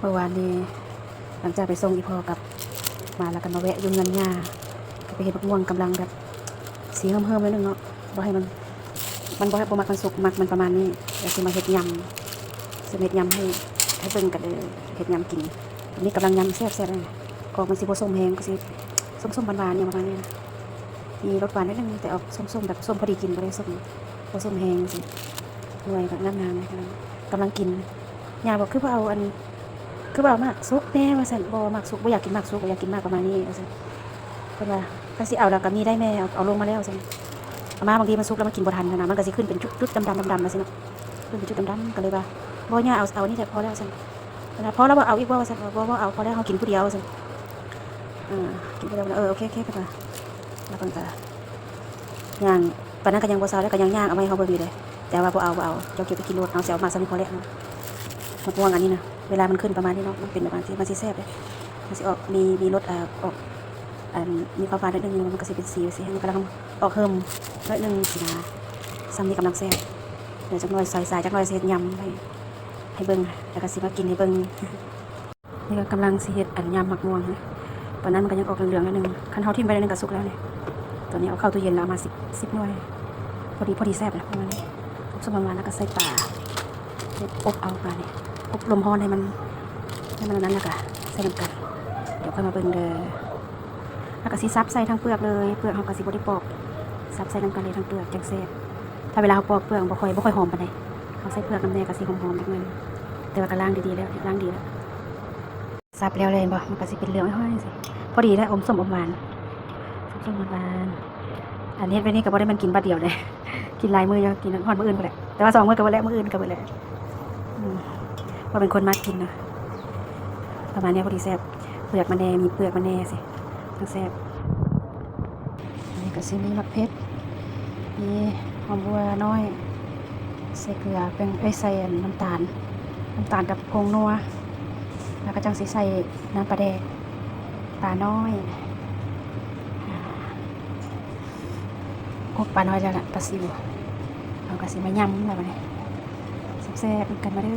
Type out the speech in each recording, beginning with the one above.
มื่อวานนี้หลังจากไปส่งอีพ่อกับมาแล้วกันมาแวะยุ่งเงินย่าก็ไปเห็นมะม่วงกำลังแบบสีเฮิมๆนิดนึงเนาะบ่ให้มันบ่ให้บ่มักมันสุกมักมันประมาณนี้เดี๋ยวสิมาเฮ็ดยำสิเฮ็ดยำให้เบิ่งกันเลยเฮ็ดยำกินอันนี้กำลังยำแซ่บๆเลยกองมันสิบ่ส้มแห้งก็สิส้มๆหวานๆเนี่ยประมาณนี้นะมีรสหวานนิดนึงแต่ออกส้มๆแบบส้มพอดีกินบ่ได้ส้มบ่ส้มแห้งสิหน่วยแบบงามๆกำลังกินย่าบอกคือว่าเอาอันคือว่ามักซุกแน่ว่าซั่นบ่มักซุกบ่อยากกินมากซุกบ่อยากกินมากประมาณนี้ว่าซั่นเพิ่นว่าก็สิเอาแล้วก็มีได้แม่เอาลงมาแล้วซั่นเอามาบางทีมันซุกแล้วมันกินบ่ทันนะมันก็สิขึ้นเป็นจุดๆดำๆมาซั่นเนาะขึ้นเป็นจุดดำๆก็เลยว่าบ่ย่าเอานี่แต่พอแล้วซั่นเวลาพอแล้วบ่เอาอีกบ่ว่าซั่นบ่เอาพอแล้วเฮากินผู้เดียวซั่นกินผู้เดียวโอเคๆเพิ่นว่าแล้วเพิ่นก็ย่างปานนั้นก็ยังบ่เซาแล้วก็ยังย่างเอาไว้เฮาเบิ่งอยู่เลยแต่ว่าบ่เอาเจ้าเก็บไปกินโลดเอาสิเอามาซะนี่พอแล้วมะม่วงอันนี้นะเวลามันขึ้นประมาณนี้เนาะมันเป็นประมาณที่มันสิแซ่บเลยมันสิออกมีรสออกมีความหวานนิดนึงมันก็สิเป็นสีให้มันกำลังออกเฮิมนิดนึงสินะซ้ำนี่กำลังแซ่บเดี๋ยวจักหน่อยซอยสายจักหน่อยเฮ็ดยำให้เบิ่งแล้วก็สิมากินให้เบิ่งนี่ก็กำลังสิเฮ็ดยำมะม่วงนะตอนนั้นมันก็ยังออกเหลืองๆนิดนึงคันเฮาทิ่มไปนิดนึงก็สุกแล้วเนี่ยตอนนี้เอาเข้าตู้เย็นแล้วมา10หน่วยพอดีแซ่บนะประมาณนี้สมประมาณแล้วก็ใส่ปลาอบเอาปลาเนี่ยอบลมร้อนให้มันนั้นแล้วก็ใส่น้ำกันเดี๋ยวค่อยมาเบิ่งเด้อแล้วก็สิซับใส่ทั้งเปลือกเลยเปลือกเฮาก็สิบ่ได้ปอกซับใส่น้ำกันเลยทั้งเปลือกจังแซ่บถ้าเวลาเฮาปอกเปลือกบ่ค่อยหอมปานใดเฮาใส่เปลือกน้ำแน่ก็สิหอมๆจักหน่อยแต่ว่าก็ล้างดีๆแล้วล้างดีแล้วซับแล้วเลยบ่มันก็สิเป็นเหลืองห้อยๆสิพอดีแล้วอมส้มอมหวานส้มหวานอันนี้ไว้นี่ก็บ่ได้มันกินบัดเดียวเลยกินหลายมื้ออยู่กินฮอดมื้ออื่นพุ่นแหละแต่ว่า2มื้อก็บ่แล้วมื้ออื่นก็บ่แล้วว่าเป็นคนมักกินนะประมาณนี้พอดีแซ่บเปลือกมันแน่มีเปลือกมันแน่สิทั้งแซ่บนี่ก็สิมีมะเพ็ดมีหอมบัวน้อยใส่เกลือเป็นใส่น้ำตาลกับผงนัวแล้วก็จังสิใส่น้ำปลาแดกปลาน้อยปลาน้อยแล้วล่ะปลาซิวเอาก็สิมายำแบบนี้แซ่บๆกันมาเด้อ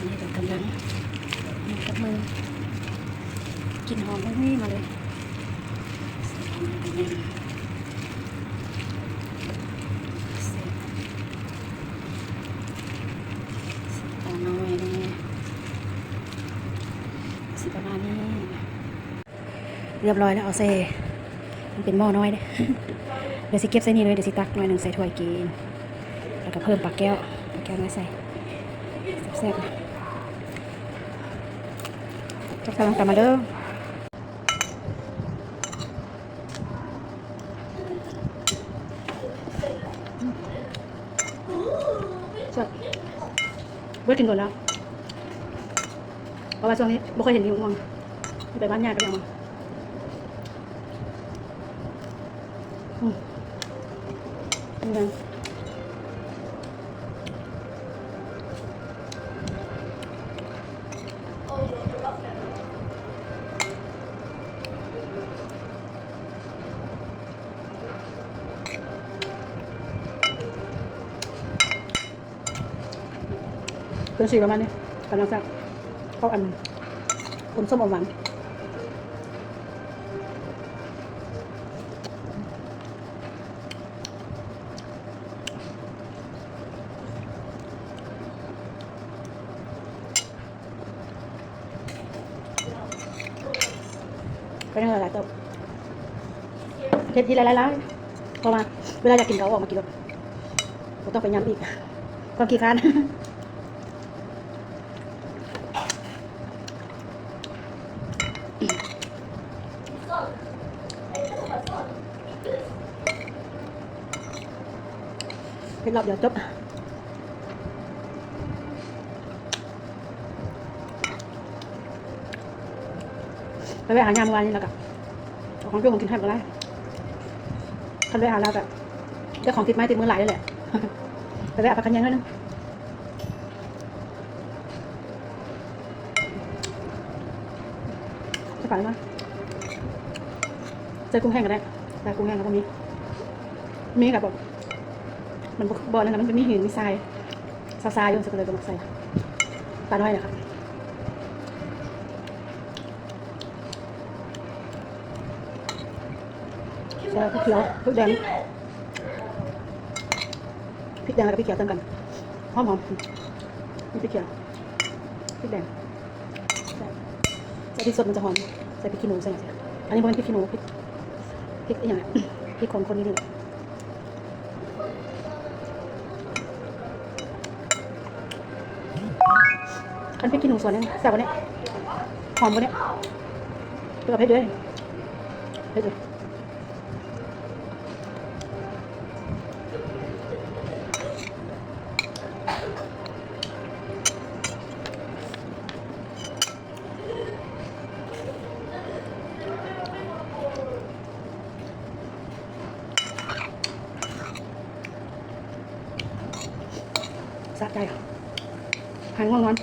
นี่เป็นกำลังกับมือกินหอมไม่มาเลยปลาน้อยนี่สิประมาณนี้เรียบร้อยแล้วเอาเซ่มันเป็นหม้อน้อยเลยเดี๋ยวสิเก็บใส่นี่เลยเดี๋ยวสิตักหน่อยหนึ่งใส่ถ้วยกินแล้วก็เพิ่มปลาแก้วมาใส่แซ่บๆนะก็กำลังกลับมาเด้อเบิร์ดกินก่อนแล้วเพราะว่าช่วงนี้ไม่ค่อยเห็นมีมะม่วงไปบ้านญาติก็ยังมาเป็นไงเป็นสีประมาณนี้กำลังจะเข้าคนส้มอมหวานก็ยังหลายตัวเทปที่หลายๆพอมาเวลาอยากกินเขาออกมากินรถผมต้องไปย้ำอีกความขี้ค้านเป็นรอบเดียวจบไปหายามวันนี้แล้วก็ของช่วยของกินให้ก็ได้คันไปหาแล้วก็เจ้าของติดไม้ติดมือหลายเลยแหละไปหาผักขันยังด้วยนึงจะฝันมั้ยเจอกุ้งแห้งก็ได้แต่กุ้งแห้งก็มีกับแบบมันบ่อนั่นนะมันมีหินมีทรายซาอยู่สักเลยก็มาใส่ ปลาน้อยนะครับใส่พริกเขียวพริกแดงพริกแดงกับพริกเขียวเติมกันหอมพริกเขียวพริกแดงใส่พริกสดมันจะหอมใส่พริกขี้หนูใส่อันนี้เป็นพริกขี้หนูพริกอย่างพริกคนนี่เลยอันพริกขี้หนูส่วนนี้แซ่บกว่านี้หอมกว่านี้เปรี้ยวเผ็ดด้วยเผ็ดเลยสะใจหายง่วงนอน